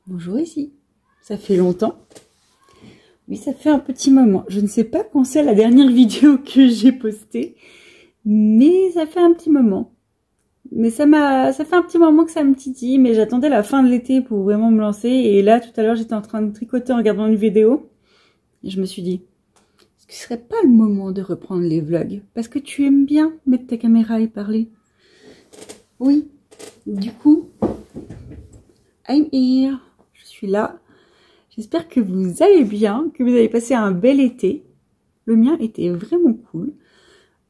Bonjour ici. Ça fait longtemps. Oui, ça fait un petit moment. Je ne sais pas quand c'est la dernière vidéo que j'ai postée, mais ça fait un petit moment. Mais ça fait un petit moment que ça me titille, mais j'attendais la fin de l'été pour vraiment me lancer. Et là, tout à l'heure, j'étais en train de tricoter en regardant une vidéo. Et je me suis dit, est-ce que ce serait pas le moment de reprendre les vlogs? Parce que tu aimes bien mettre ta caméra et parler. Oui. Du coup, I'm here. Je suis là. J'espère que vous allez bien, que vous avez passé un bel été. Le mien était vraiment cool.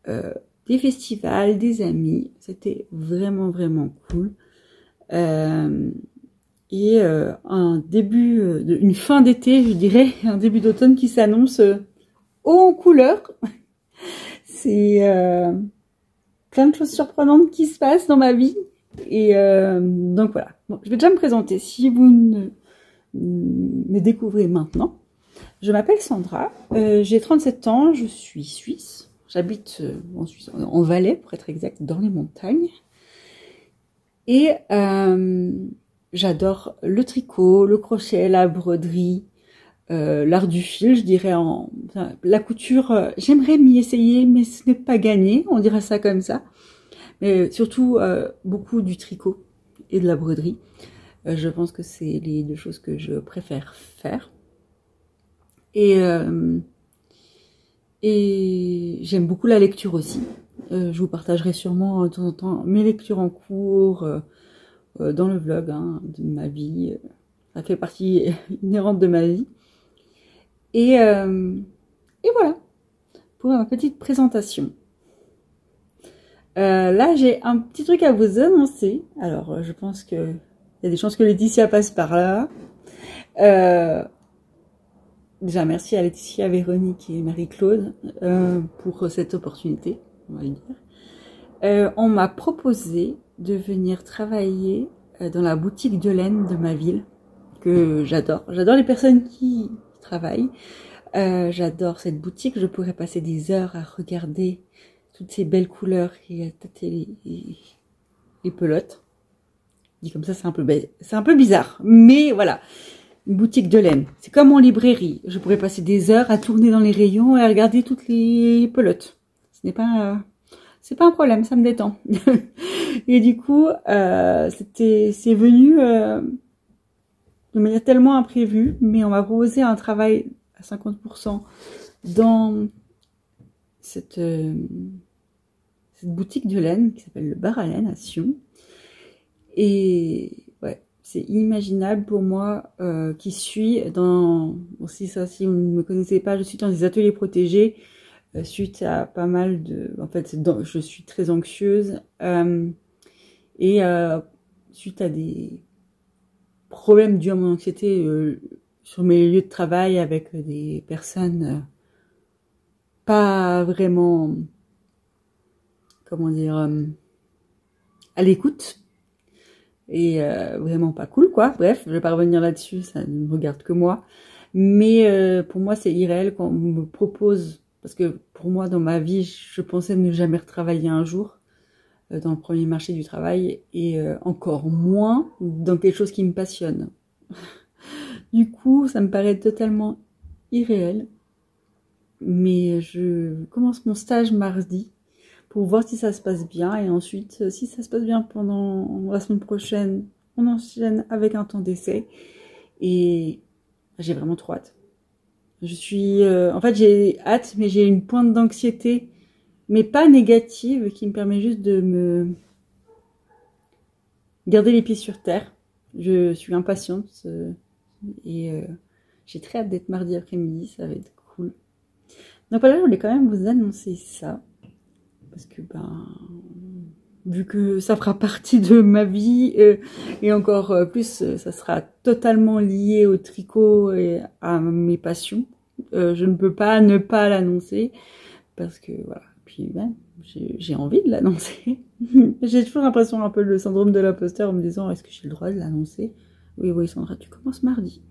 Des festivals, des amis, c'était vraiment cool. Un début, une fin d'été, je dirais, un début d'automne qui s'annonce haut en couleur. C'est plein de choses surprenantes qui se passent dans ma vie. Et donc voilà, bon, je vais déjà me présenter si vous me découvrez maintenant. Je m'appelle Sandra, j'ai 37 ans, je suis suisse. J'habite en Suisse, en Valais, pour être exact, dans les montagnes. Et j'adore le tricot, le crochet, la broderie, l'art du fil, je dirais. La couture, j'aimerais m'y essayer, mais ce n'est pas gagné, on dirait ça comme ça. Mais surtout, beaucoup du tricot et de la broderie. Je pense que c'est les deux choses que je préfère faire. Et j'aime beaucoup la lecture aussi. Je vous partagerai sûrement de temps en temps mes lectures en cours dans le vlog de ma vie. Ça fait partie inhérente de ma vie. Et voilà, pour ma petite présentation. Là, j'ai un petit truc à vous annoncer. Alors, je pense que il y a des chances que Laetitia passe par là. Déjà, merci à Laetitia, Véronique et Marie-Claude pour cette opportunité, on va le dire. On m'a proposé de venir travailler dans la boutique de laine de ma ville, que j'adore. J'adore les personnes qui travaillent. J'adore cette boutique. Je pourrais passer des heures à regarder toutes ces belles couleurs et à tâter les pelotes. Dit comme ça, c'est un peu bizarre, mais voilà. Une boutique de laine. C'est comme en librairie. Je pourrais passer des heures à tourner dans les rayons et à regarder toutes les pelotes. C'est pas un problème, ça me détend. Et du coup, c'est venu de manière tellement imprévue, mais on m'a proposé un travail à 50% dans cette boutique de laine qui s'appelle le Bar à laine à Sion. Et ouais. C'est inimaginable pour moi qui suis dans... Bon, si vous ne me connaissez pas, je suis dans des ateliers protégés suite à pas mal de... En fait, je suis très anxieuse suite à des problèmes dus à mon anxiété sur mes lieux de travail avec des personnes pas vraiment... Comment dire... à l'écoute. Et vraiment pas cool, quoi. Bref, je vais pas revenir là-dessus, ça ne me regarde que moi. Mais pour moi, c'est irréel quand on me propose... Parce que pour moi, dans ma vie, je pensais ne jamais retravailler un jour dans le premier marché du travail. Et encore moins dans quelque chose qui me passionne. Du coup, ça me paraît totalement irréel. Mais je commence mon stage mardi pour voir si ça se passe bien. Et ensuite, si ça se passe bien pendant la semaine prochaine, on enchaîne avec un temps d'essai. Et j'ai vraiment trop hâte. Je suis... en fait, j'ai hâte, mais j'ai une pointe d'anxiété, mais pas négative, qui me permet juste de me garder les pieds sur terre. Je suis impatiente. J'ai très hâte d'être mardi après-midi, ça va être cool. Donc voilà, je voulais quand même vous annoncer ça. Parce que, vu que ça fera partie de ma vie, et encore plus, ça sera totalement lié au tricot et à mes passions. Je ne peux pas ne pas l'annoncer, parce que, voilà. Puis, j'ai envie de l'annoncer. J'ai toujours l'impression un peu le syndrome de l'imposteur en me disant, est-ce que j'ai le droit de l'annoncer? Oui, Sandra, tu commences mardi.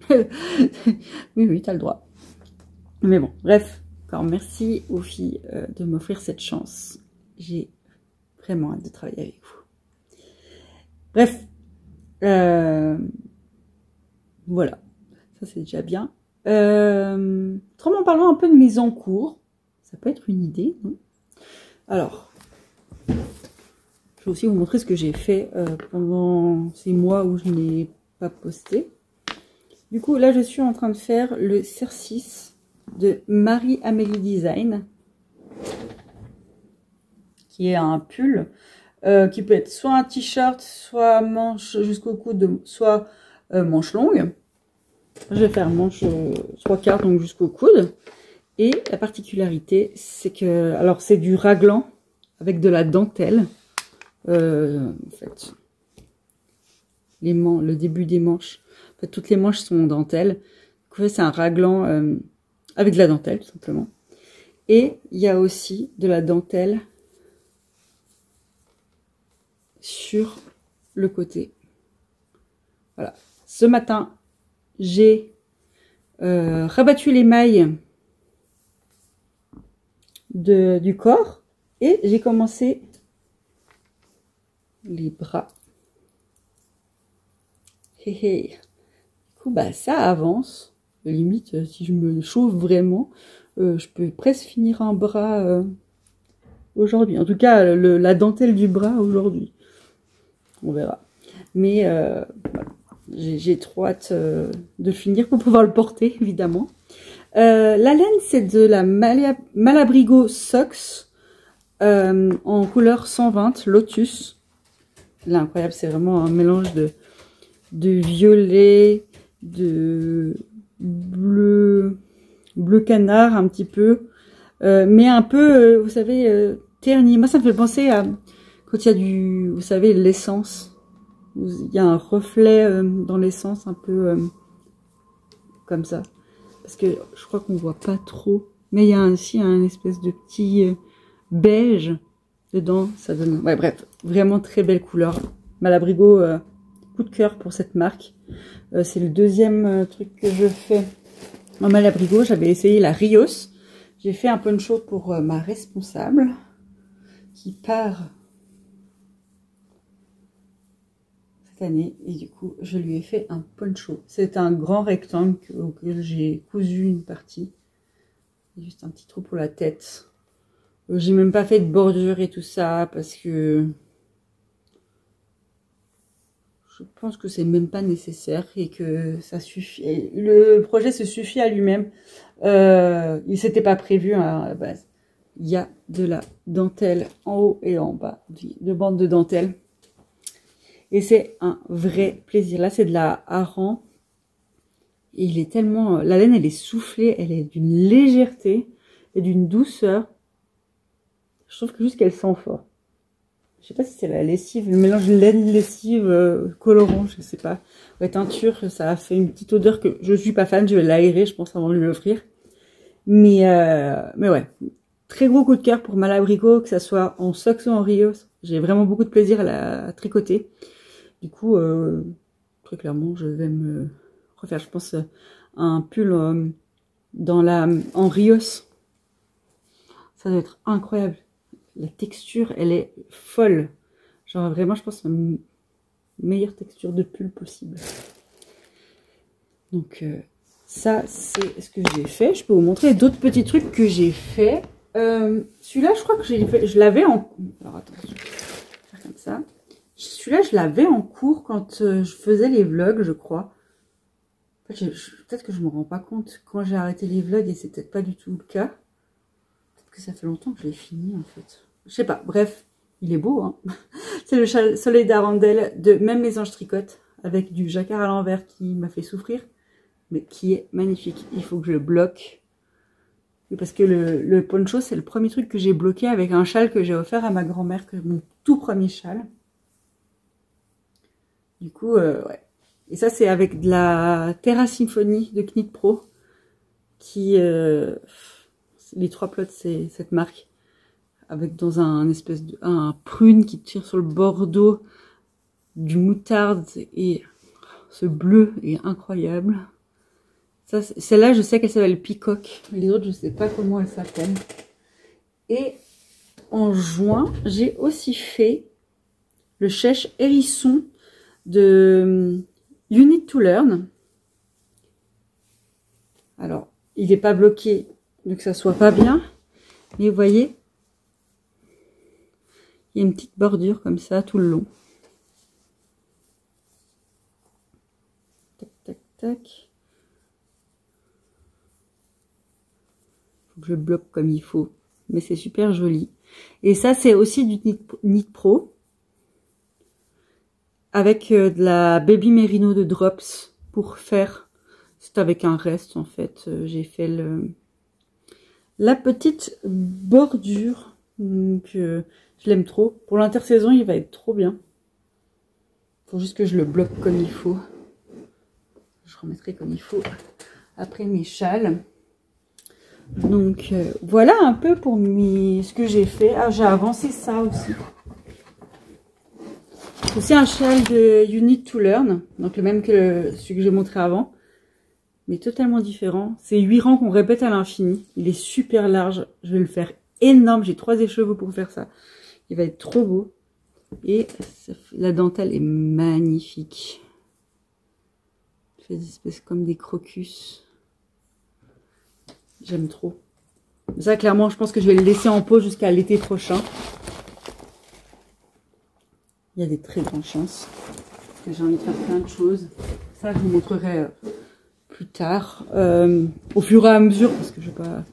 Oui, t'as le droit. Mais bon, bref. Encore merci aux filles de m'offrir cette chance. J'ai vraiment hâte de travailler avec vous. Bref, Voilà, ça c'est déjà bien. Autrement parlant un peu de mes encours, ça peut être une idée, non? Alors, je vais aussi vous montrer ce que j'ai fait pendant ces mois où je n'ai pas posté. Du coup, là, je suis en train de faire le CR6 de Marie-Amélie Design, qui est un pull qui peut être soit un t-shirt, soit manche jusqu'au coude, soit manche longue. Je vais faire manche 3/4, donc jusqu'au coude. Et la particularité, c'est que, alors c'est du raglan avec de la dentelle. En fait, le début des manches, en fait, toutes les manches sont en dentelle. Du coup, c'est un raglan avec de la dentelle, tout simplement. Et il y a aussi de la dentelle sur le côté. Voilà. Ce matin, j'ai rabattu les mailles du corps et j'ai commencé les bras. Hé hé. Du coup, bah, ça avance. Limite, si je me chauffe vraiment, je peux presque finir un bras aujourd'hui. En tout cas, la dentelle du bras aujourd'hui. On verra. Mais voilà. J'ai trop hâte de finir pour pouvoir le porter, évidemment. La laine, c'est de la Malabrigo Socks en couleur 120, Lotus. Là, incroyable, c'est vraiment un mélange de violet, de bleu canard un petit peu, mais un peu, vous savez, terni. Moi, ça me fait penser à quand il y a vous savez, l'essence. Il y a un reflet dans l'essence un peu comme ça. Parce que je crois qu'on voit pas trop. Mais il y a aussi un espèce de petit beige dedans. Ça donne... Ouais, bref, vraiment très belle couleur. Malabrigo, coup de cœur pour cette marque. C'est le deuxième truc que je fais en Malabrigo. J'avais essayé la Rios. J'ai fait un poncho pour ma responsable qui part année et du coup je lui ai fait un poncho. C'est un grand rectangle auquel j'ai cousu une partie, juste un petit trou pour la tête. J'ai même pas fait de bordure et tout ça parce que je pense que c'est même pas nécessaire et que ça suffit. Et le projet se suffit à lui-même. Il s'était pas prévu à la base. Il y a de la dentelle en haut et en bas, de bandes de dentelle. Et c'est un vrai plaisir. Là, c'est de la hareng. Et il est tellement... La laine, elle est soufflée. Elle est d'une légèreté et d'une douceur. Je trouve que juste qu'elle sent fort. Je sais pas si c'est la lessive, le mélange laine-lessive, colorant, je sais pas. Ouais, teinture, ça a fait une petite odeur que je suis pas fan. Je vais l'aérer, je pense, avant de lui offrir. Mais ouais. Très gros coup de cœur pour Malabrigo, que ça soit en socks ou en Rios. J'ai vraiment beaucoup de plaisir à la tricoter. Du coup, très clairement, je vais me refaire, je pense, un pull en Rios. Ça doit être incroyable. La texture, elle est folle. Genre vraiment, je pense, la meilleure texture de pull possible. Donc, ça, c'est ce que j'ai fait. Je peux vous montrer d'autres petits trucs que j'ai fait. Celui-là, je crois que je l'avais en... Alors, attention, je vais faire comme ça. Celui-là, je l'avais en cours quand je faisais les vlogs, je crois. En fait, peut-être que je me rends pas compte quand j'ai arrêté les vlogs et c'est peut-être pas du tout le cas. Peut-être que ça fait longtemps que je l'ai fini, en fait. Je sais pas. Bref, il est beau, hein. C'est le Soleil d'Arendelle de Même mes anges tricotent avec du jacquard à l'envers qui m'a fait souffrir, mais qui est magnifique. Il faut que je le bloque. Parce que le poncho, c'est le premier truc que j'ai bloqué avec un châle que j'ai offert à ma grand-mère, mon tout premier châle. Du coup, ouais. Et ça, c'est avec de la Terra Symphony de Knit Pro. Qui, les 3 plots, c'est cette marque. Avec dans un espèce de... un prune qui tire sur le bordeaux. Du moutarde. Et ce bleu est incroyable. Celle-là, je sais qu'elle s'appelle Peacock. Les autres, je sais pas comment elles s'appellent. Et en juin, j'ai aussi fait le chèche hérisson de You Need to Learn. Alors, il n'est pas bloqué, donc ça soit pas bien. Mais vous voyez, il y a une petite bordure comme ça tout le long. Tac, tac, tac. Faut que je bloque comme il faut. Mais c'est super joli. Et ça, c'est aussi du Knit Pro. Avec de la Baby Merino de Drops pour faire. C'est avec un reste en fait. J'ai fait la petite bordure. Donc je l'aime trop. Pour l'intersaison, il va être trop bien. Faut juste que je le bloque comme il faut. Je remettrai comme il faut après mes châles. Donc voilà un peu pour ce que j'ai fait. Ah, j'ai avancé ça aussi. C'est aussi un châle de You Need to Learn. Donc le même que celui que j'ai montré avant. Mais totalement différent. C'est 8 rangs qu'on répète à l'infini. Il est super large. Je vais le faire énorme. J'ai 3 écheveaux pour faire ça. Il va être trop beau. Et la dentelle est magnifique. Il fait des espèces comme des crocus. J'aime trop. Ça, clairement, je pense que je vais le laisser en pause jusqu'à l'été prochain. Il y a des très grandes chances que j'ai envie de faire plein de choses. Ça, je vous montrerai plus tard, au fur et à mesure, parce que je vais pas...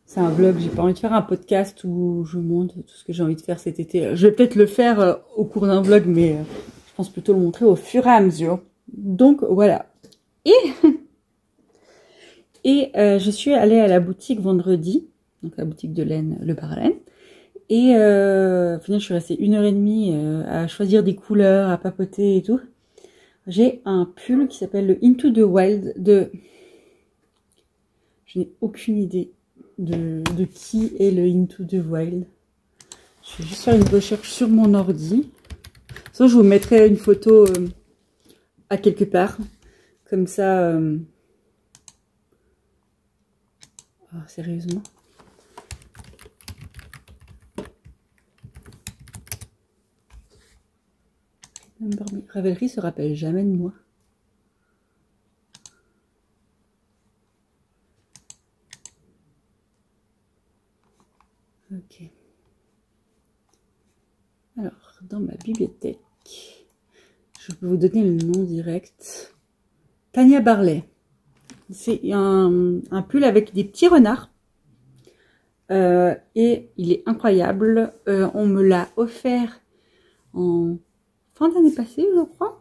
C'est un vlog, j'ai pas envie de faire un podcast où je vous montre tout ce que j'ai envie de faire cet été. Je vais peut-être le faire au cours d'un vlog, mais je pense plutôt le montrer au fur et à mesure. Donc, voilà. Et je suis allée à la boutique vendredi, donc la boutique de laine, le bar à laine. Et au final, je suis restée 1h30 à choisir des couleurs, à papoter et tout. J'ai un pull qui s'appelle le Into the Wild de... Je n'ai aucune idée de qui est le Into the Wild. Je vais juste faire une recherche sur mon ordi. Sinon, je vous mettrai une photo à quelque part. Comme ça... Oh, sérieusement. Ravelry se rappelle jamais de moi. Ok. Alors, dans ma bibliothèque, je peux vous donner le nom direct. Tania Barley. C'est un pull avec des petits renards. Et il est incroyable. On me l'a offert en fin d'année passée, je crois.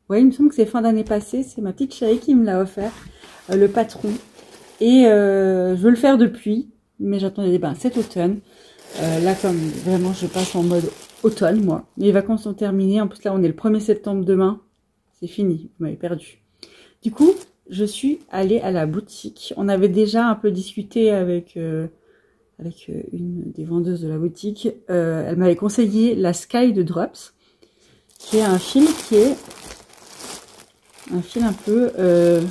Ouais, il me semble que c'est fin d'année passée. C'est ma petite chérie qui me l'a offert, le patron. Et je veux le faire depuis, mais j'attendais cet automne. Là, comme vraiment, je passe en mode automne, moi. Les vacances sont terminées. En plus, là, on est le 1er septembre demain. C'est fini, vous m'avez perdu. Du coup, je suis allée à la boutique. On avait déjà un peu discuté avec une des vendeuses de la boutique. Elle m'avait conseillé la Sky de Drops, qui est un fil un peu... je sais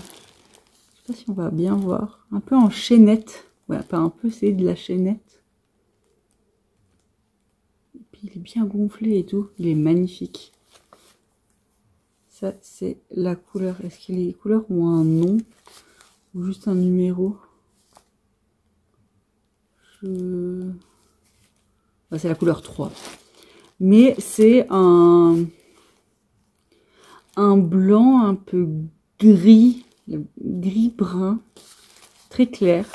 pas si on va bien voir. Un peu en chaînette. Ouais, pas un peu, c'est de la chaînette. Et puis il est bien gonflé et tout. Il est magnifique. Ça, c'est la couleur. Est-ce qu'il est couleur ou un nom? Ou juste un numéro? C'est la couleur 3. Mais c'est un blanc un peu gris. Gris-brun. Très clair.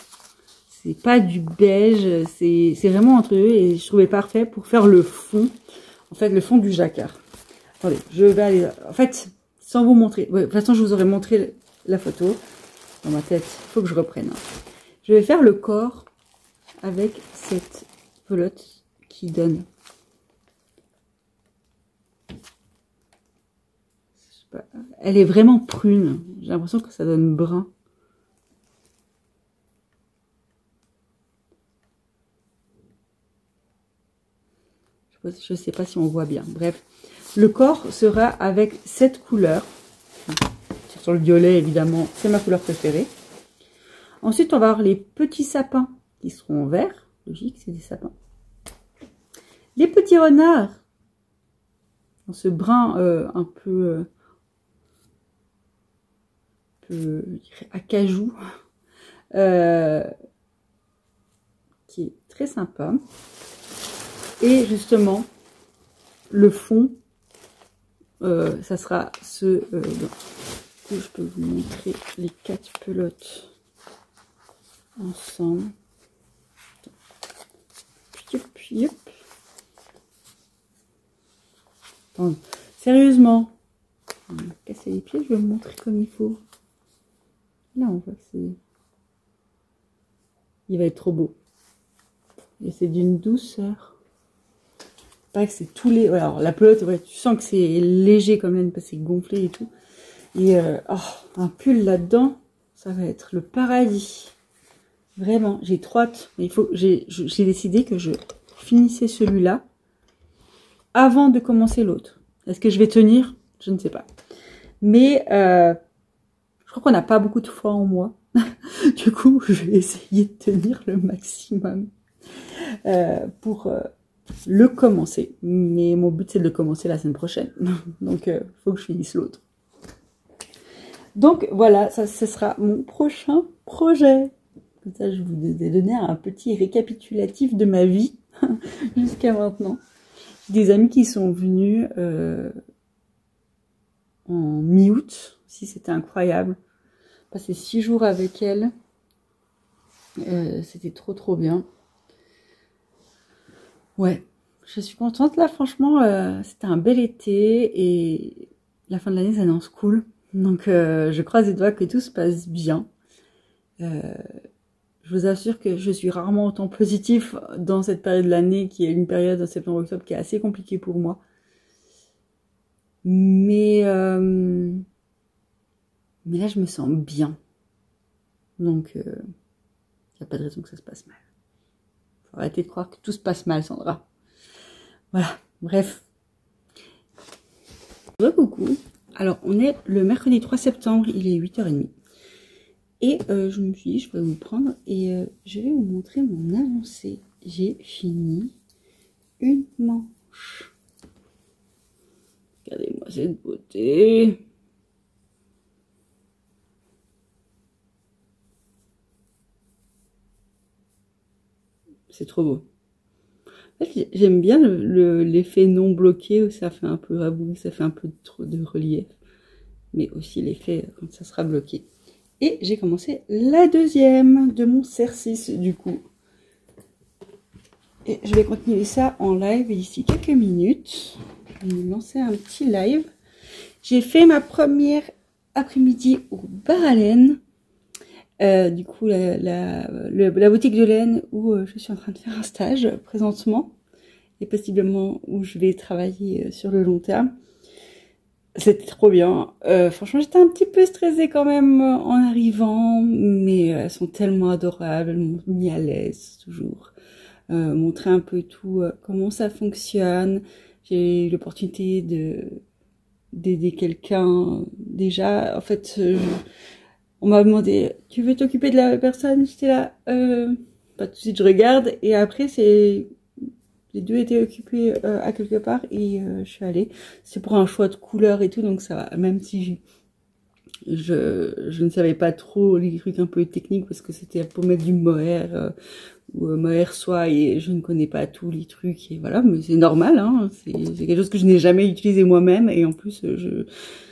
C'est pas du beige. C'est vraiment entre eux. Et je trouvais parfait pour faire le fond. En fait, le fond du jacquard. Attendez, je vais aller... En fait, sans vous montrer... Ouais, de toute façon, je vous aurais montré la photo. Dans ma tête, il faut que je reprenne. Je vais faire le corps avec cette pelote qui donne... Je sais pas, elle est vraiment prune. J'ai l'impression que ça donne brun. Je sais pas si on voit bien. Bref, le corps sera avec cette couleur. Sur le violet, évidemment, c'est ma couleur préférée. Ensuite, on va avoir les petits sapins qui seront en vert. Logique, c'est des sapins. Les petits renards. Dans ce brun un peu... peu, je dirais, acajou, qui est très sympa. Et justement, le fond, ça sera ce... je peux vous montrer les 4 pelotes ensemble. Yop, yop. Attends, sérieusement, on va casser les pieds, je vais vous montrer comme il faut. Là, on voit que c'est... Il va être trop beau. Et c'est d'une douceur. Pareil que c'est tous les... Alors, la pelote, ouais, tu sens que c'est léger comme laine, parce que c'est gonflé et tout. Et oh, un pull là-dedans, ça va être le paradis. Vraiment, j'ai trop hâte. Mais il faut, j'ai décidé que je finissais celui-là avant de commencer l'autre. Est-ce que je vais tenir? Je ne sais pas. Mais je crois qu'on n'a pas beaucoup de foi en moi. Du coup, je vais essayer de tenir le maximum pour le commencer. Mais mon but, c'est de le commencer la semaine prochaine. Donc, il faut que je finisse l'autre. Donc, voilà, ça, ce sera mon prochain projet. Comme ça, je vous ai donné un petit récapitulatif de ma vie jusqu'à maintenant. Des amis qui sont venus en mi-août, si c'était incroyable. Passer 6 jours avec elle, c'était trop bien. Ouais, je suis contente là, franchement, c'était un bel été et la fin de l'année s'annonce cool. Donc je croise les doigts que tout se passe bien. Je vous assure que je suis rarement autant positif dans cette période de l'année, qui est une période en septembre-octobre qui est assez compliquée pour moi. Mais là, je me sens bien. Donc, il n'y a pas de raison que ça se passe mal. Faut arrêter de croire que tout se passe mal, Sandra. Voilà, bref. Beaucoup. Alors, on est le mercredi 3 septembre, il est 8h30. Et je me suis dit, je vais vous prendre et je vais vous montrer mon avancée. J'ai fini une manche. Regardez-moi cette beauté. C'est trop beau. En fait, j'aime bien l'effet non bloqué où ça fait un peu rabouille, ça fait un peu trop de relief. Mais aussi l'effet quand ça sera bloqué. Et j'ai commencé la deuxième de mon exercice du coup. Et je vais continuer ça en live d'ici quelques minutes. Je vais me lancer un petit live. J'ai fait ma première après-midi au bar à laine. Du coup, la boutique de laine où je suis en train de faire un stage présentement. Et possiblement où je vais travailler sur le long terme. C'était trop bien. Franchement, j'étais un petit peu stressée quand même en arrivant, mais elles sont tellement adorables, elles m'ont mis à l'aise toujours. Montrer un peu tout, comment ça fonctionne. J'ai eu l'opportunité d'aider quelqu'un. Déjà, en fait, on m'a demandé, tu veux t'occuper de la personne? J'étais là, pas tout de suite, je regarde. Et après, les deux étaient occupés à quelque part et je suis allée. C'est pour un choix de couleur et tout, donc ça va. Même si je ne savais pas trop les trucs un peu techniques parce que c'était pour mettre du mohair ou mohair soie et je ne connais pas tous les trucs et voilà, mais c'est normal, hein. C'est quelque chose que je n'ai jamais utilisé moi-même et en plus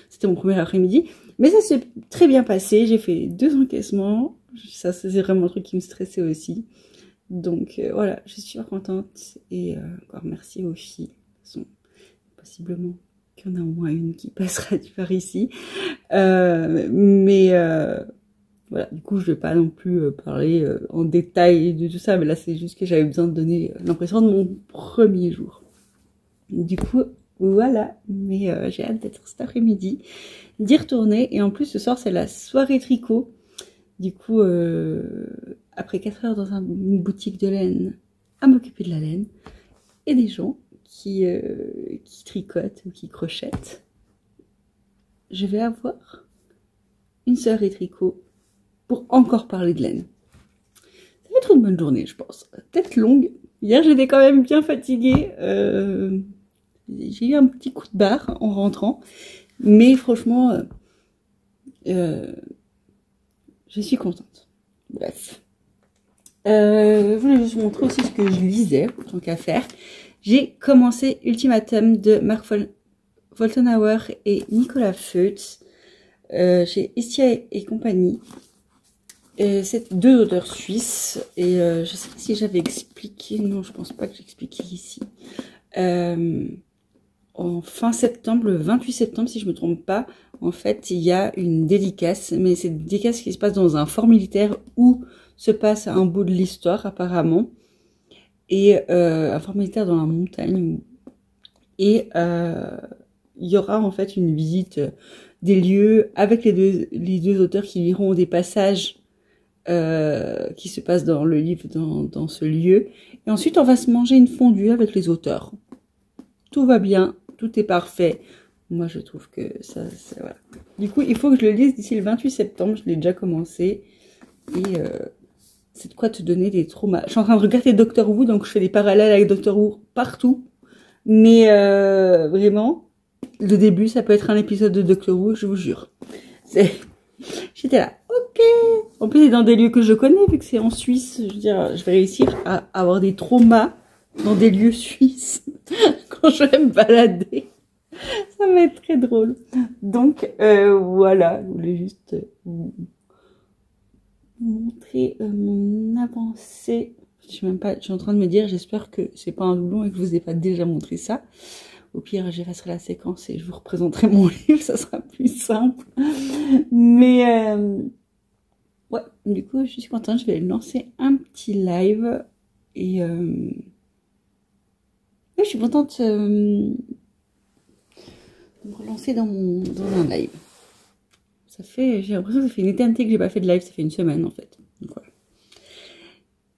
c'était mon premier après-midi. Mais ça s'est très bien passé. J'ai fait 2 encaissements. Ça, c'est vraiment un truc qui me stressait aussi. Donc voilà, je suis super contente et encore merci aux filles. Possiblement qu'il y en a au moins une qui passera par ici. Voilà, du coup je vais pas non plus parler en détail de tout ça, mais là c'est juste que j'avais besoin de donner l'impression de mon premier jour. Du coup voilà, mais j'ai hâte d'être cet après-midi, d'y retourner et en plus ce soir c'est la soirée tricot. Du coup, après 4 heures dans une boutique de laine, à m'occuper de la laine, et des gens qui tricotent ou qui crochettent, je vais avoir une soirée tricot pour encore parler de laine. Ça va être une bonne journée, je pense. Peut-être longue. Hier, j'étais quand même bien fatiguée. J'ai eu un petit coup de barre en rentrant. Mais franchement... je suis contente. Bref. Je voulais juste vous montrer aussi ce que je lisais, tant qu'à faire. J'ai commencé Ultimatum de Mark Woltenhauer et Nicolas Feutz chez Hestia et compagnie. C'est 2 auteurs suisses et je sais pas si j'avais expliqué, non je pense pas que j'ai expliqué ici. En fin septembre, le 28 septembre si je me trompe pas, en fait il y a une dédicace, mais c'est une dédicace qui se passe dans un fort militaire où se passe un bout de l'histoire apparemment, et un fort militaire dans la montagne, et il y aura en fait une visite des lieux avec les deux auteurs qui liront des passages qui se passent dans le livre, dans ce lieu, et ensuite on va se manger une fondue avec les auteurs. Tout va bien, tout est parfait. Moi je trouve que ça, voilà. Du coup il faut que je le lise d'ici le 28 septembre, je l'ai déjà commencé, et c'est de quoi te donner des traumas. Je suis en train de regarder Doctor Who, donc je fais des parallèles avec Doctor Who partout, mais vraiment, le début ça peut être un épisode de Doctor Who, je vous jure. J'étais là, ok. En plus, c'est dans des lieux que je connais, vu que c'est en Suisse. Je veux dire, je vais réussir à avoir des traumas dans des lieux suisses quand je vais me balader. Ça va être très drôle. Donc, voilà. Je voulais juste vous montrer mon avancée. Je sais même pas, je suis en train de me dire, j'espère que c'est pas un doublon et que je vous ai pas déjà montré ça. Au pire, j'effacerai la séquence et je vous représenterai mon livre, ça sera plus simple. Mais ouais, du coup, je suis contente, je vais lancer un petit live. Et ouais, je suis contente de me relancer dans un live. Ça fait, j'ai l'impression que ça fait une éternité que j'ai pas fait de live, ça fait une semaine en fait. Donc voilà.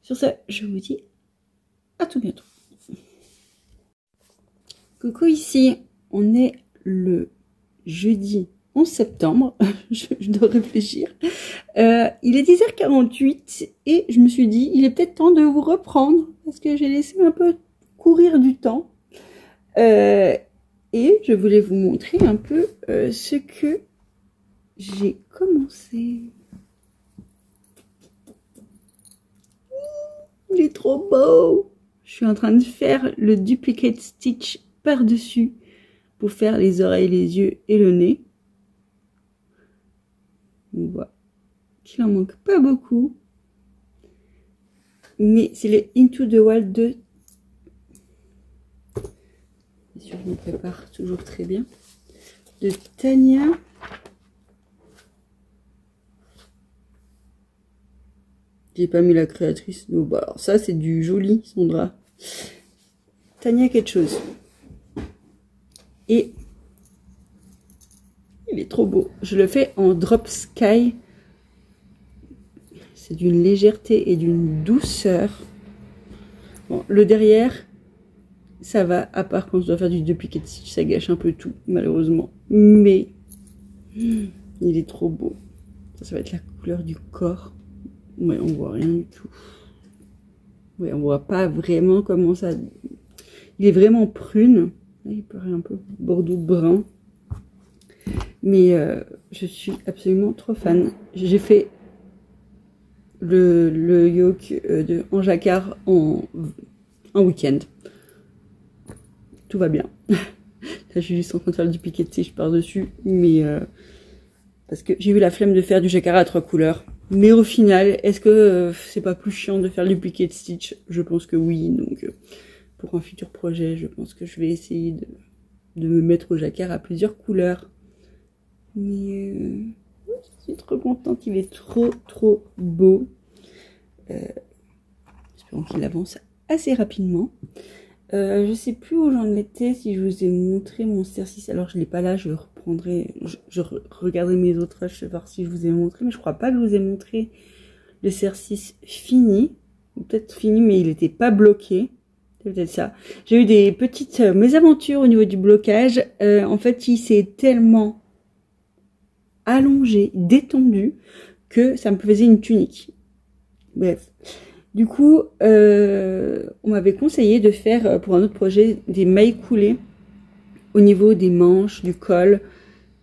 Sur ce, je vous dis à tout bientôt. Coucou, ici, on est le jeudi 11 septembre, je dois réfléchir. Il est 10h48 et je me suis dit, il est peut-être temps de vous reprendre parce que j'ai laissé un peu courir du temps. Et je voulais vous montrer un peu ce que j'ai commencé. Il est trop beau! Je suis en train de faire le duplicate stitch par-dessus pour faire les oreilles, les yeux et le nez. On voit qu'il en manque pas beaucoup. Mais c'est le Into the Wild 2. Bien sûr, je me prépare toujours très bien. De Tania. J'ai pas mis la créatrice. Donc, bah, alors ça, c'est du joli, Sandra. Tania quelque chose. Et il est trop beau. Je le fais en drop sky. C'est d'une légèreté et d'une douceur. Bon, le derrière, ça va, à part quand je dois faire du duplicate stitch, ça gâche un peu tout, malheureusement. Mais il est trop beau. Ça va être la couleur du corps. Ouais, on voit rien du tout. Ouais, on voit pas vraiment comment ça... Il est vraiment prune. Il paraît un peu bordeaux brun. Mais je suis absolument trop fan. J'ai fait le yoke en jacquard en week-end. Tout va bien. Là, je suis juste en train de faire du piquet de tige par-dessus. Mais parce que j'ai eu la flemme de faire du jacquard à 3 couleurs. Mais au final, est-ce que c'est pas plus chiant de faire du piquet de stitch? Je pense que oui. Donc pour un futur projet, je pense que je vais essayer de me mettre au jacquard à plusieurs couleurs. Mais je suis trop contente, il est trop beau. J'espère qu'il avance assez rapidement. Je sais plus où j'en étais, si je vous ai montré mon exercice. Alors je l'ai pas là, je reprendrai, je regarderai mes autres pages, je vais voir si je vous ai montré, mais je crois pas que je vous ai montré l'exercice fini. Peut-être fini, mais il n'était pas bloqué. C'est peut-être ça. J'ai eu des petites mésaventures au niveau du blocage. En fait, il s'est tellement allongé, détendu, que ça me faisait une tunique. Bref. Du coup, on m'avait conseillé de faire, pour un autre projet, des mailles coulées au niveau des manches, du col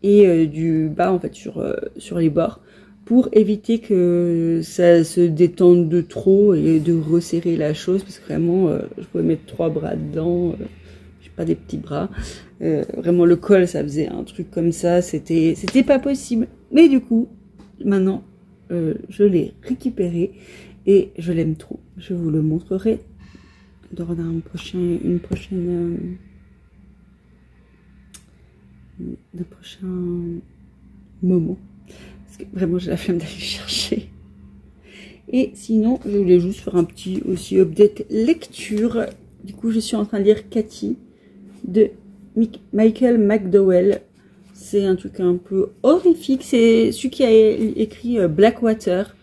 et du bas, en fait, sur les bords, pour éviter que ça se détende de trop et de resserrer la chose, parce que vraiment, je pouvais mettre 3 bras dedans, j'ai pas des petits bras, vraiment le col, ça faisait un truc comme ça, c'était pas possible. Mais du coup, maintenant, je l'ai récupéré et je l'aime trop. Je vous le montrerai dans un prochain moment. Parce que vraiment, j'ai la flemme d'aller chercher. Et sinon, je voulais juste faire un petit aussi update lecture. Du coup, je suis en train de lire Cathy de Michael McDowell. C'est un truc un peu horrifique. C'est celui qui a écrit Blackwater.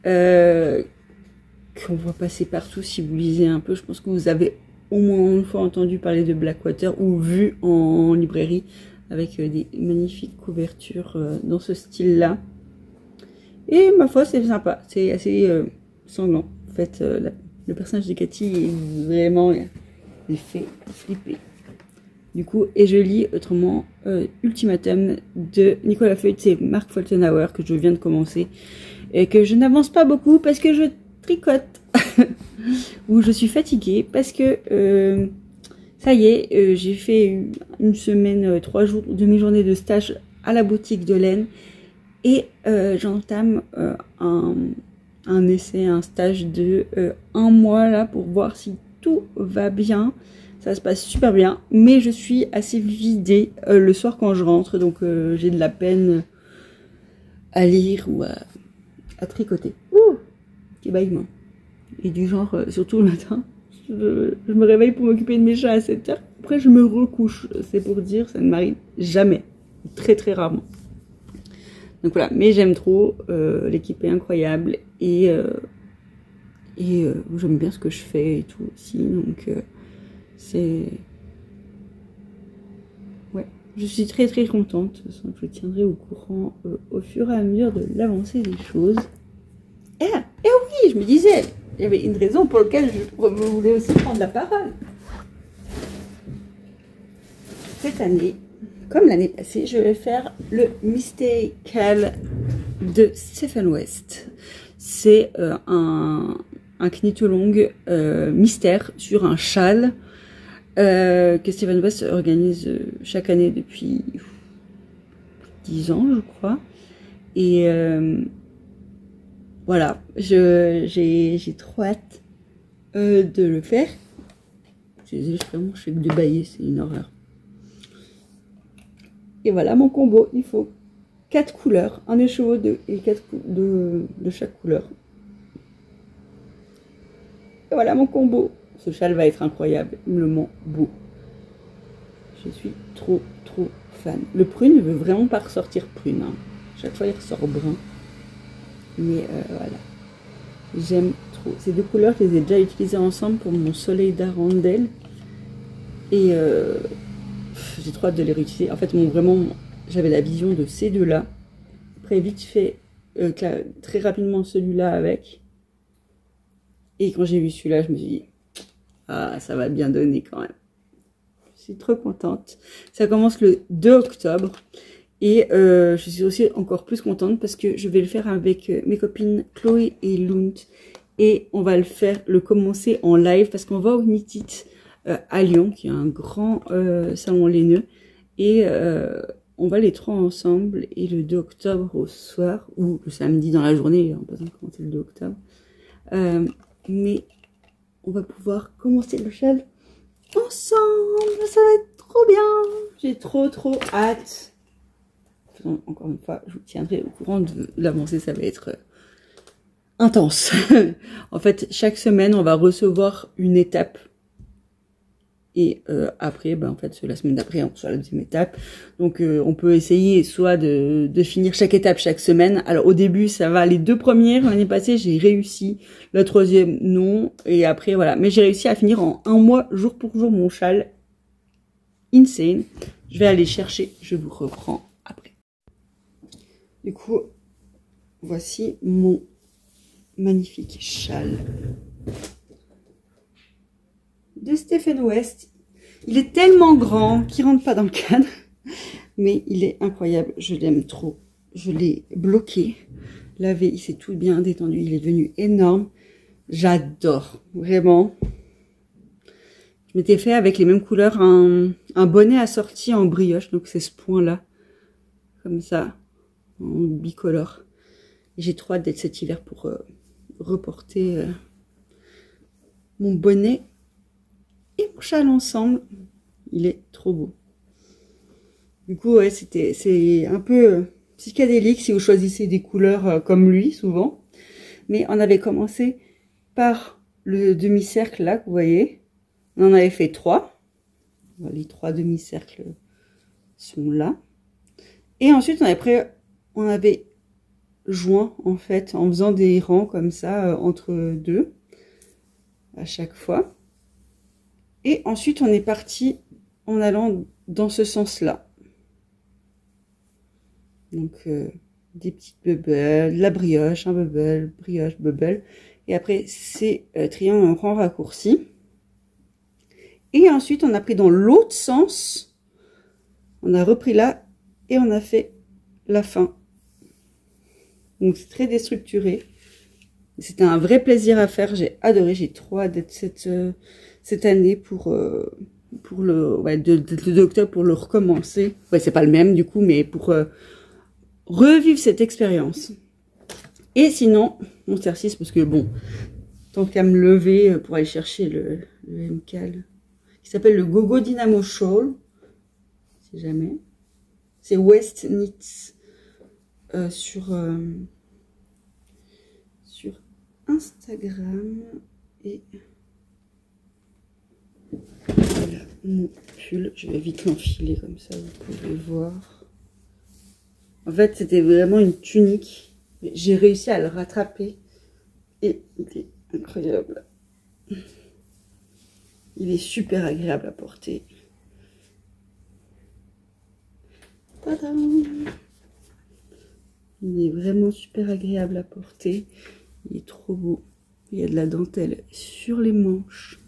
Qu'on voit passer partout si vous lisez un peu. Je pense que vous avez au moins une fois entendu parler de Blackwater ou vu en librairie avec des magnifiques couvertures dans ce style-là. Et ma foi, c'est sympa. C'est assez sanglant. En fait, le personnage de Cathy est vraiment il fait flipper. Du coup, et je lis autrement Ultimatum de Nicolas Feuillet et Mark Foltenhauer que je viens de commencer et que je n'avance pas beaucoup parce que je tricote ou je suis fatiguée parce que ça y est, j'ai fait une semaine, 3 jours, demi-journée de stage à la boutique de laine et j'entame un essai, un stage de 1 mois là pour voir si tout va bien. Ça se passe super bien, mais je suis assez vidée le soir quand je rentre, donc j'ai de la peine à lire ou à tricoter. Ouh, petit bâillement. Et du genre, surtout le matin, je me réveille pour m'occuper de mes chats à 7 heures. Après, je me recouche. C'est pour dire, ça ne m'arrive jamais. Très, très rarement. Donc voilà, mais j'aime trop. L'équipe est incroyable. Et j'aime bien ce que je fais et tout aussi. Donc, c'est... Ouais, je suis très, très contente. Je tiendrai au courant au fur et à mesure de l'avancée des choses. Et oui, je me disais... Il y avait une raison pour laquelle je voulais aussi prendre la parole. Cette année, comme l'année passée, je vais faire le Mystical de Stephen West. C'est un knit-along mystère sur un châle que Stephen West organise chaque année depuis 10 ans, je crois. Et... voilà, j'ai trop hâte de le faire. Je fais que de bailler, c'est une horreur. Et voilà mon combo, il faut 4 couleurs, un écheveau et 4 de chaque couleur. Et voilà mon combo. Ce châle va être incroyable, il me le ment beau. Je suis trop fan. Le prune ne veut vraiment pas ressortir prune, hein. Chaque fois il ressort brun. Mais voilà, j'aime trop. Ces 2 couleurs, je les ai déjà utilisées ensemble pour mon soleil d'Arendelle. Et j'ai trop hâte de les réutiliser. En fait, j'avais la vision de ces 2-là. Après, vite fait, très rapidement celui-là avec. Et quand j'ai vu celui-là, je me suis dit, ah, ça va bien donner quand même. Je suis trop contente. Ça commence le 2 octobre. Et je suis aussi encore plus contente parce que je vais le faire avec mes copines Chloé et Lund. Et on va le commencer en live parce qu'on va au Knit à Lyon, qui est un grand salon laineux. Et on va les 3 ensemble. Et le 2 octobre au soir, ou le samedi dans la journée, on peut pas commencer le 2 octobre. Mais on va pouvoir commencer le châle ensemble. Ça va être trop bien. J'ai trop hâte. Encore une fois, je vous tiendrai au courant de l'avancée, ça va être intense. En fait, chaque semaine, on va recevoir une étape. Et après, en fait, la semaine d'après, on reçoit la deuxième étape. Donc, on peut essayer soit de finir chaque étape chaque semaine. Alors, au début, ça va. Les 2 premières, l'année passée, j'ai réussi. La 3e, non. Et après, voilà. Mais j'ai réussi à finir en 1 mois, jour pour jour, mon châle. Insane. Je vais aller chercher. Je vous reprends après. Du coup, voici mon magnifique châle de Stephen West. Il est tellement grand qu'il rentre pas dans le cadre, mais il est incroyable. Je l'aime trop. je l'ai bloqué, lavé, il s'est tout bien détendu, il est devenu énorme. J'adore, vraiment. Je m'étais fait avec les mêmes couleurs un bonnet assorti en brioche, donc c'est ce point-là, comme ça, en bicolore. J'ai trop hâte d'être cet hiver pour reporter mon bonnet et mon châle ensemble. Il est trop beau. Du coup, ouais, c'est un peu psychédélique si vous choisissez des couleurs comme lui, souvent. Mais on avait commencé par le demi-cercle là, que vous voyez. On en avait fait 3. Les 3 demi-cercles sont là. Et ensuite, on avait joint, en fait, en faisant des rangs comme ça, entre deux, à chaque fois. Et ensuite, on est parti en allant dans ce sens-là. Donc, des petites bubbles, la brioche, un bubble, brioche, bubble. Et après, c'est triangle en rang raccourci. Et ensuite, on a pris dans l'autre sens. On a repris là et on a fait la fin. Donc, c'est très déstructuré. C'était un vrai plaisir à faire. J'ai adoré. J'ai trop hâte d'être cette année pour de octobre pour le recommencer. Ouais, c'est pas le même du coup, mais pour revivre cette expérience. Et sinon, mon exercice, parce que bon, tant qu'à me lever pour aller chercher le MCAL, qui s'appelle le Gogo Dynamo Shawl, si jamais. C'est West Knits sur Instagram. Et voilà mon pull. Je vais vite l'enfiler comme ça, vous pouvez voir. En fait, c'était vraiment une tunique. J'ai réussi à le rattraper. Et il est incroyable. Il est super agréable à porter. Tadam! Il est vraiment super agréable à porter. Il est trop beau. Il y a de la dentelle sur les manches,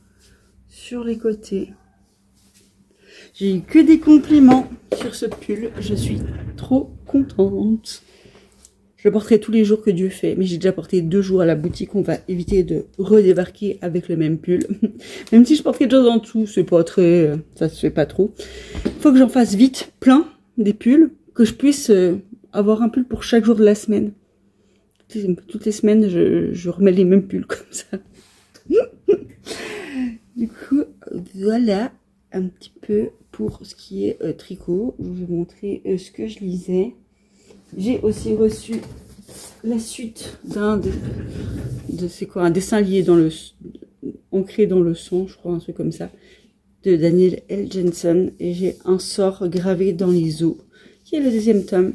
sur les côtés. J'ai eu que des compliments sur ce pull. Je suis trop contente. Je le porterai tous les jours que Dieu fait. Mais j'ai déjà porté 2 jours à la boutique. On va éviter de redébarquer avec le même pull. Même si je porte quelque chose en dessous, c'est pas très... ça se fait pas trop. Il faut que j'en fasse vite plein des pulls. Que je puisse avoir un pull pour chaque jour de la semaine. Toutes les semaines, je remets les mêmes pulls comme ça. Du coup, voilà un petit peu pour ce qui est tricot. Je vais vous montrer ce que je lisais. J'ai aussi reçu la suite c'est quoi, un dessin lié dans ancré dans le sang, je crois, un truc comme ça, de Daniel L. Jensen. Et j'ai un sort gravé dans les os, qui est le 2e tome.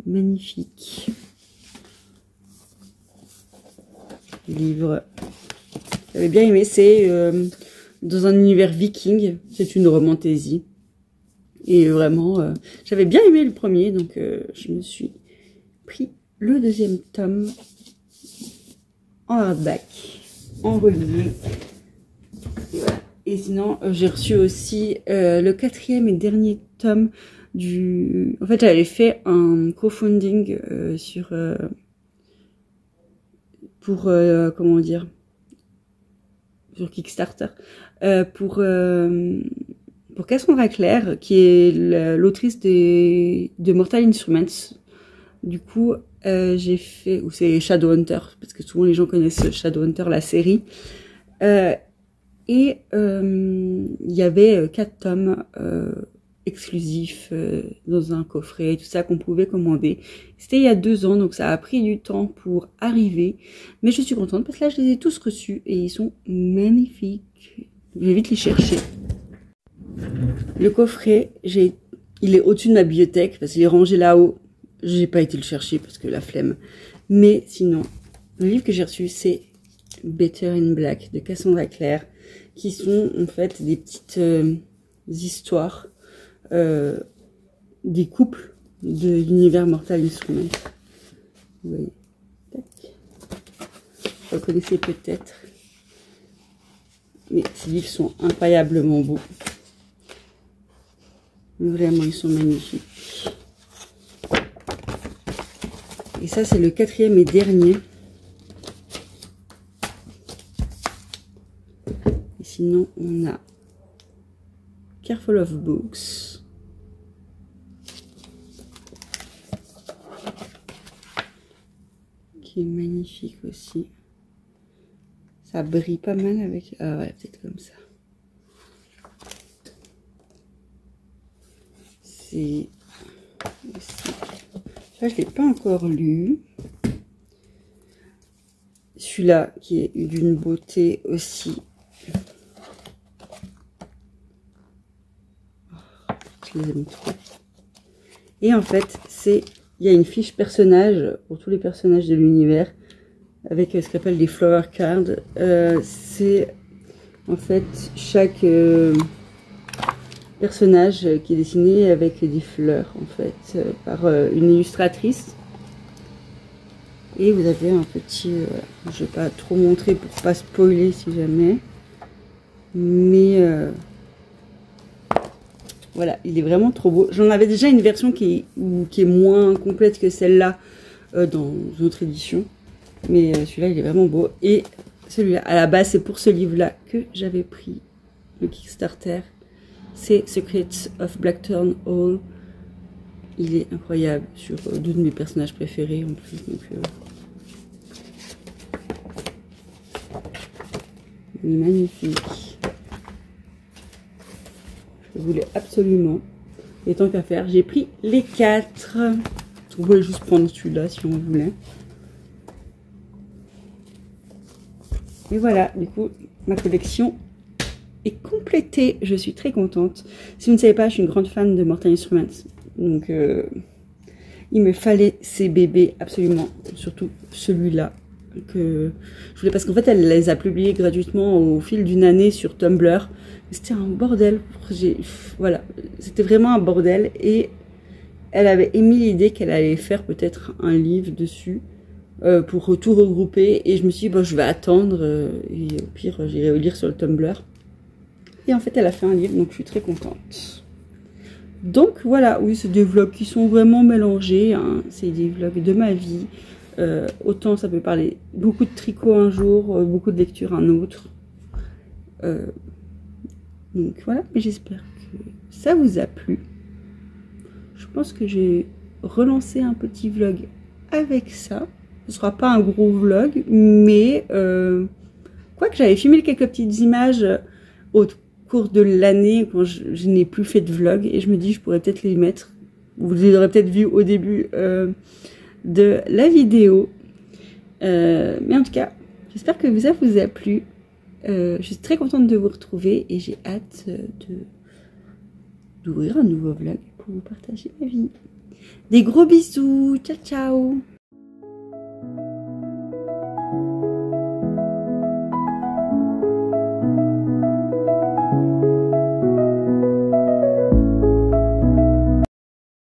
Magnifique. Livre. J'avais bien aimé, c'est dans un univers viking, c'est une romantaisie. Et vraiment, j'avais bien aimé le premier, donc je me suis pris le 2e tome en hardback, en relié. Et, voilà. Et sinon, j'ai reçu aussi le 4e et dernier tome du... En fait, j'avais fait un crowdfunding comment dire, sur Kickstarter, pour Cassandra Clare, qui est l'autrice de Mortal Instruments. Du coup, j'ai fait... Ou c'est Shadowhunter, parce que souvent les gens connaissent Shadowhunter, la série. Et il y avait 4 tomes exclusifs dans un coffret, tout ça qu'on pouvait commander. C'était il y a 2 ans, donc ça a pris du temps pour arriver. Mais je suis contente parce que là, je les ai tous reçus et ils sont magnifiques. Je vais vite les chercher. Le coffret, il est au-dessus de ma bibliothèque parce qu'il est rangé là-haut. J'ai pas été le chercher parce que la flemme. Mais sinon, le livre que j'ai reçu, c'est Better in Black de Cassandra Clare, qui sont en fait des petites histoires des couples de l'univers Mortal Instruments. Vous voyez. Tac. Vous connaissez peut-être. Mais ces livres sont incroyablement beaux. Vraiment, ils sont magnifiques. Et ça, c'est le 4e et dernier. Et sinon, on a Careful of Books. Qui est magnifique aussi. Ça brille pas mal avec... Ah ouais, peut-être comme ça. C'est... Ça, je l'ai pas encore lu. Celui-là, qui est d'une beauté aussi. Je les aime trop. Et en fait, il y a une fiche personnage pour tous les personnages de l'univers avec ce qu'on appelle des flower cards. C'est en fait chaque personnage qui est dessiné avec des fleurs en fait par une illustratrice. Et vous avez un petit, je vais pas trop montrer pour pas spoiler si jamais, mais voilà, il est vraiment trop beau. J'en avais déjà une version qui est moins complète que celle-là dans une autre édition. Mais celui-là, il est vraiment beau. Et celui-là, à la base, c'est pour ce livre-là que j'avais pris le Kickstarter. C'est Secrets of Blackthorn Hall. Il est incroyable sur deux de mes personnages préférés en plus. Donc, il est magnifique. Je voulais absolument. Et tant qu'à faire, j'ai pris les 4. Vous pouvez juste prendre celui-là si on voulait. Et voilà, du coup, ma collection est complétée. Je suis très contente. Si vous ne savez pas, je suis une grande fan de Mortal Instruments. Donc, il me fallait ces bébés absolument. Surtout celui-là que je voulais, parce qu'en fait, elle les a publiés gratuitement au fil d'une année sur Tumblr. C'était un bordel. Voilà, c'était vraiment un bordel. Et elle avait émis l'idée qu'elle allait faire peut-être un livre dessus. Pour tout regrouper, et je me suis dit bon, je vais attendre et au pire j'irai lire sur le Tumblr. Et en fait elle a fait un livre, donc je suis très contente. Donc voilà, oui, c'est des vlogs qui sont vraiment mélangés, hein. C'est des vlogs de ma vie, autant ça peut parler beaucoup de tricot un jour, beaucoup de lecture un autre, donc voilà. Mais j'espère que ça vous a plu. Je pense que j'ai relancé un petit vlog avec ça. Ce sera pas un gros vlog, mais quoique j'avais filmé quelques petites images au cours de l'année quand je n'ai plus fait de vlog, et je me dis je pourrais peut-être les mettre. Vous les aurez peut-être vus au début de la vidéo. Mais en tout cas, j'espère que ça vous a plu. Je suis très contente de vous retrouver et j'ai hâte d'ouvrir un nouveau vlog pour vous partager ma vie. Des gros bisous, ciao ciao!